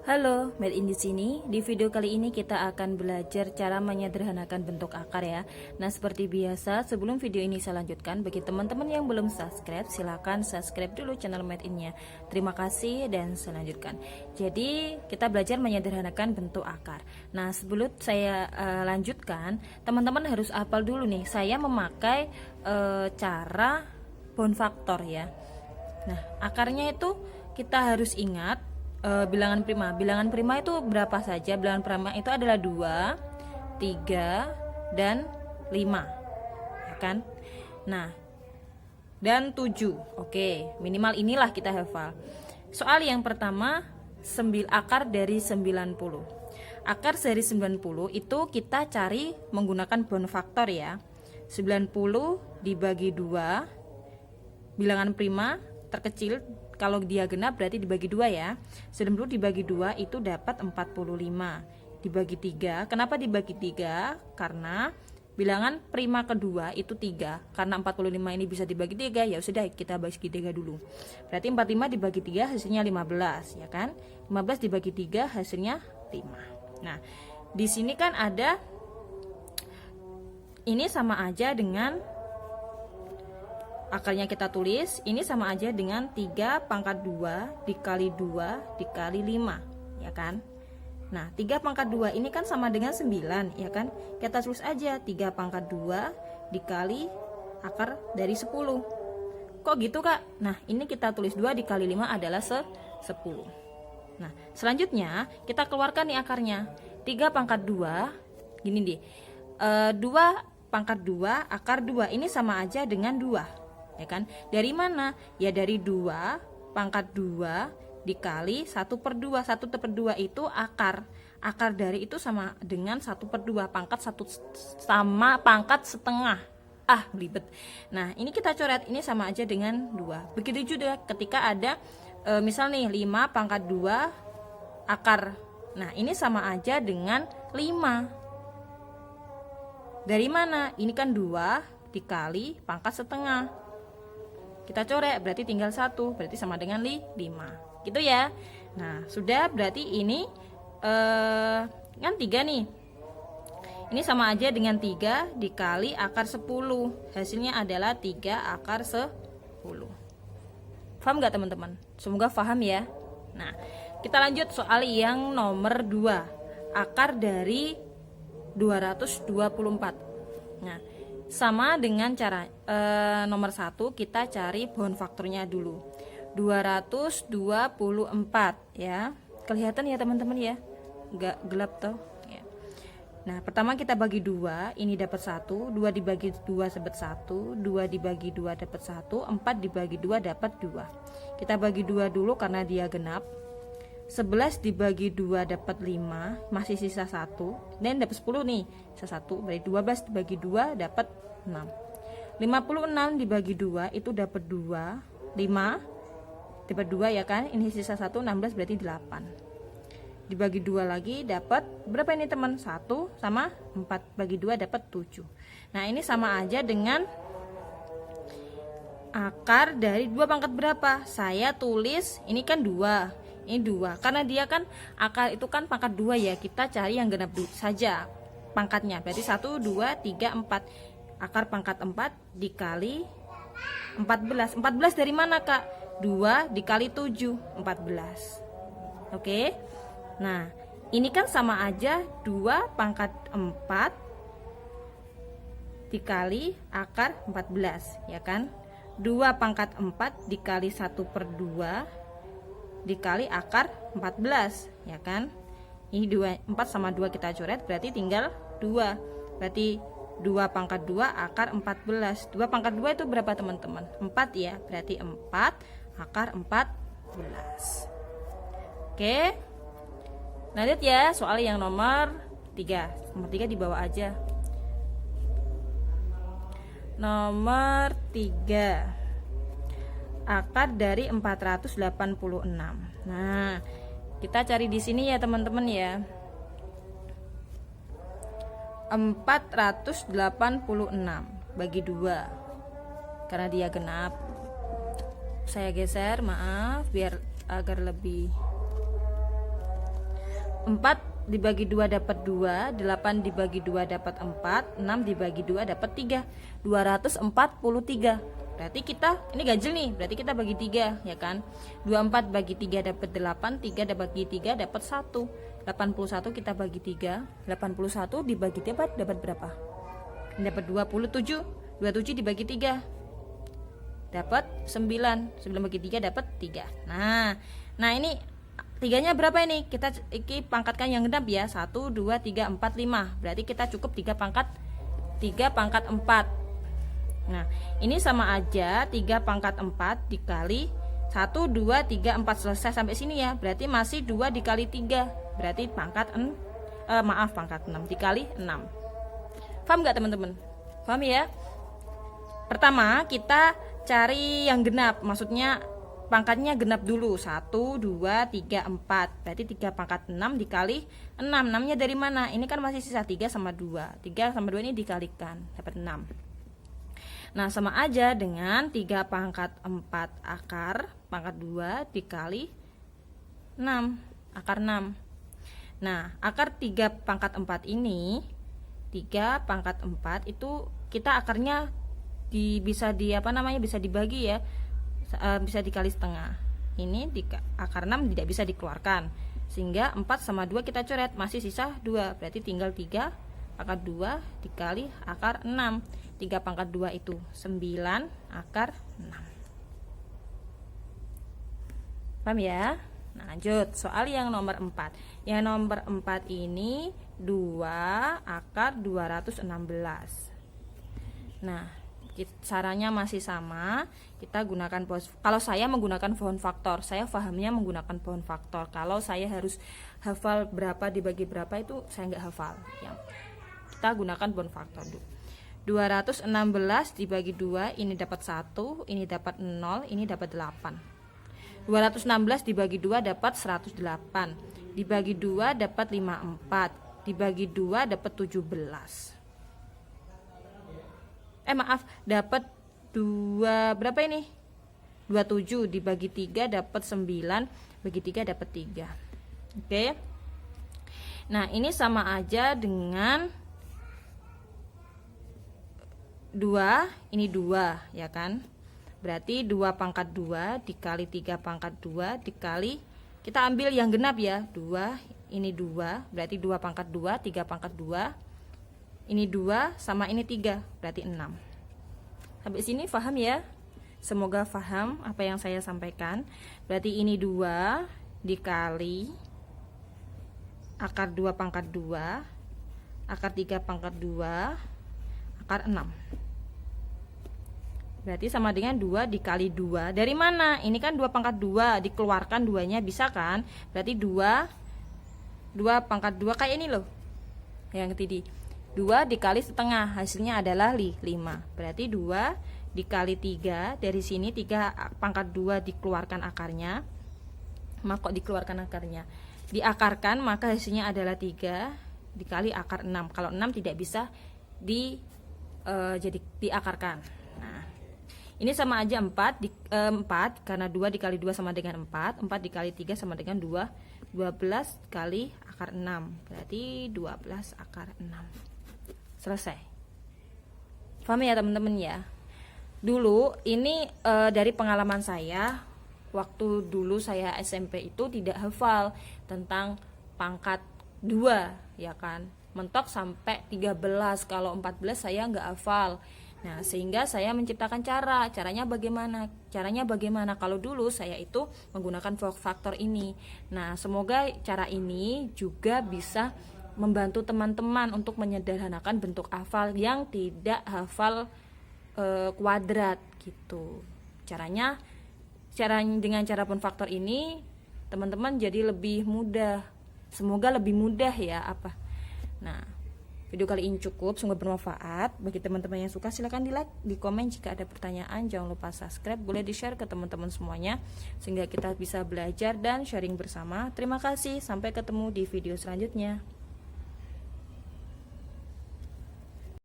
Halo, Made in di sini. Di video kali ini kita akan belajar cara menyederhanakan bentuk akar ya. Nah, seperti biasa, sebelum video ini saya lanjutkan, bagi teman-teman yang belum subscribe, silahkan subscribe dulu channel Made in-nya. Terima kasih dan saya lanjutkan. Jadi, kita belajar menyederhanakan bentuk akar. Nah, sebelum saya lanjutkan, teman-teman harus hafal dulu nih. Saya memakai cara bound factor ya. Nah, akarnya itu kita harus ingat bilangan prima. Bilangan prima itu berapa saja? Bilangan prima itu adalah 2, 3, dan 5, ya kan? Nah, dan 7. Oke, minimal inilah kita hafal. Soal yang pertama, akar dari 90. Akar dari 90 itu kita cari menggunakan bound factor ya. 90 dibagi 2, bilangan prima terkecil kalau dia genap berarti dibagi 2 ya. 90 dibagi 2 itu dapat 45. Dibagi 3. Kenapa dibagi 3? Karena bilangan prima kedua itu 3. Karena 45 ini bisa dibagi 3, ya sudah kita bagi 3 dulu. Berarti 45 dibagi 3 hasilnya 15, ya kan? 15 dibagi 3 hasilnya 5. Nah, di sini kan ada ini sama aja dengan akarnya kita tulis, ini sama aja dengan 3 pangkat 2 dikali 2 dikali 5, ya kan? Nah, 3 pangkat 2 ini kan sama dengan 9, ya kan? Kita tulis aja 3 pangkat 2 dikali akar dari 10. Kok gitu, Kak? Nah, ini kita tulis 2 dikali 5 adalah 10. Nah, selanjutnya kita keluarkan nih akarnya. 3 pangkat 2, gini deh. 2 pangkat 2 akar 2 ini sama aja dengan 2. Ya kan? Dari mana? Ya dari 2 pangkat 2 dikali 1/2. 1/2 itu akar. Akar dari itu sama dengan 1/2. Pangkat 1 sama pangkat setengah. Belibet. Nah, ini kita coret, ini sama aja dengan 2. Begitu juga ketika ada misal nih 5 pangkat 2 akar. Nah, ini sama aja dengan 5. Dari mana? Ini kan 2 dikali pangkat setengah. Kita coret, berarti tinggal 1, berarti sama dengan 5. Gitu ya. Nah, sudah, berarti ini kan 3 nih. Ini sama aja dengan 3 dikali akar 10. Hasilnya adalah 3 akar 10. Paham gak teman-teman? Semoga paham ya. Nah, kita lanjut soal yang nomor 2. Akar dari 224. Nah, sama dengan cara nomor 1, kita cari bound faktornya dulu. 224 ya. Kelihatan ya teman-teman ya? Enggak gelap toh ya. Nah, pertama kita bagi 2, ini dapat 1, 2 dibagi 2 dapat 1, 2 dibagi 2 dapat 1, 4 dibagi 2 dapat 2. Kita bagi 2 dulu karena dia genap. 11 dibagi 2 dapat 5, masih sisa 1, dan dapat 10 nih, sisa 1, berarti 12 dibagi 2 dapat 6. 56 dibagi 2 itu dapat 2, 5 dapat 2 ya kan, ini sisa 1, 16 berarti 8. Dibagi 2 lagi dapat berapa ini teman? 1 sama 4, bagi 2 dapat 7. Nah, ini sama aja dengan akar dari 2 pangkat berapa? Saya tulis ini kan 2. Ini 2, karena dia kan akar itu kan pangkat 2 ya, kita cari yang genap saja pangkatnya, berarti 1, 2, 3, 4. Akar pangkat 4 dikali 14. 14 dari mana, Kak? 2 dikali 7, 14. Oke. Nah, ini kan sama aja 2 pangkat 4 dikali akar 14, ya kan? 2 pangkat 4 dikali 1/2 dikali akar 14, ya kan? Ini 4 sama 2 kita coret, berarti tinggal 2. Berarti 2 pangkat 2 akar 14. 2 pangkat 2 itu berapa teman-teman? 4 ya, berarti 4 akar 14. Oke. Lanjut ya, soal yang nomor 3. Nomor 3 di bawah aja. Nomor 3. Akar dari 486. Nah, kita cari di sini ya teman-teman ya. 486 bagi 2. Karena dia genap. Saya geser, maaf, biar agar lebih 4 dibagi 2 dapat 2, 8 dibagi 2 dapat 4, 6 dibagi 2 dapat 3, 243. Berarti kita, ini ganjil nih, berarti kita bagi 3 ya kan. 24 bagi 3 dapat 8, 3 bagi 3 dapat 1. 81 kita bagi 3, 81 dibagi 3 dapat berapa? Dapat 27. 27 dibagi 3 dapat 9. 9 bagi 3 dapat 3. Nah ini 3-nya berapa ini? Kita pangkatkan yang genap ya. 1 2 3 4 5. Berarti kita cukup 3 pangkat 4. Nah, ini sama aja 3 pangkat 4 dikali 1 2 3 4 selesai sampai sini ya. Berarti masih 2 dikali 3. Berarti pangkat pangkat 6 dikali 6. Paham nggak teman-teman? Paham ya? Pertama kita cari yang genap, maksudnya pangkatnya genap dulu. 1 2 3 4. Berarti 3 pangkat 6 dikali 6. 6-nya dari mana? Ini kan masih sisa 3 sama 2. 3 sama 2 ini dikalikan dapat 6. Nah, sama aja dengan 3 pangkat 4 akar pangkat 2 dikali 6, akar 6. Nah, akar 3 pangkat 4 ini, 3 pangkat 4 itu kita akarnya bisa dibagi ya, bisa dikali setengah. Ini akar 6 tidak bisa dikeluarkan, sehingga 4 sama 2 kita coret, masih sisa 2. Berarti tinggal 3 akar 2 dikali akar 6. 3 pangkat 2 itu 9 akar 6. Paham ya? Nah, lanjut soal yang nomor 4. Yang nomor 4 ini 2 akar 216. Nah, caranya masih sama. Kita gunakan kalau saya menggunakan pohon faktor, saya pahamnya menggunakan pohon faktor. Kalau saya harus hafal berapa dibagi berapa itu saya nggak hafal. Kita gunakan pohon faktor dulu. 216 dibagi 2, ini dapat 1, ini dapat 0, ini dapat 8. 216 dibagi 2 dapat 108. Dibagi 2 dapat 54. Dibagi 2 dapat 17. Dapat 2 berapa ini? 27 dibagi 3 dapat 9, bagi 3 dapat 3. Oke. Nah, ini sama aja dengan 2, ini 2 ya kan. Berarti 2 pangkat 2 dikali 3 pangkat 2 dikali, kita ambil yang genap ya, 2, ini 2, berarti 2 pangkat 2, 3 pangkat 2, ini 2 sama ini 3, berarti 6. Sampai sini paham ya? Semoga paham apa yang saya sampaikan. Berarti ini 2 dikali akar 2 pangkat 2, akar 3 pangkat 2, akar 6. Berarti sama dengan 2 dikali 2. Dari mana? Ini kan 2 pangkat 2, dikeluarkan 2-nya bisa kan? Berarti 2 pangkat 2 kayak ini loh. Yang tadi 2 dikali setengah, hasilnya adalah 5. Berarti 2 dikali 3, dari sini 3 pangkat 2 dikeluarkan akarnya. Maka kok dikeluarkan akarnya? Diakarkan, maka hasilnya adalah 3 dikali akar 6. Kalau 6 tidak bisa jadi diakarkan. Nah, ini sama aja 4 karena 2 dikali 2 sama dengan 4. 4 dikali 3 sama dengan 2. 12 kali akar 6. Berarti 12 akar 6. Selesai. Paham ya teman-teman ya? Dulu ini dari pengalaman saya, waktu dulu saya SMP itu tidak hafal tentang pangkat 2 ya kan. Mentok sampai 13, kalau 14 saya nggak hafal. Nah, sehingga saya menciptakan caranya bagaimana? Caranya bagaimana? Kalau dulu saya itu menggunakan faktor ini. Nah, semoga cara ini juga bisa membantu teman-teman untuk menyederhanakan bentuk hafal yang tidak hafal kuadrat gitu. Caranya dengan cara faktor ini teman-teman jadi lebih mudah. Semoga lebih mudah ya Nah, video kali ini cukup, semoga bermanfaat. Bagi teman-teman yang suka silahkan di like, di komen. Jika ada pertanyaan jangan lupa subscribe, boleh di share ke teman-teman semuanya sehingga kita bisa belajar dan sharing bersama. Terima kasih, sampai ketemu di video selanjutnya.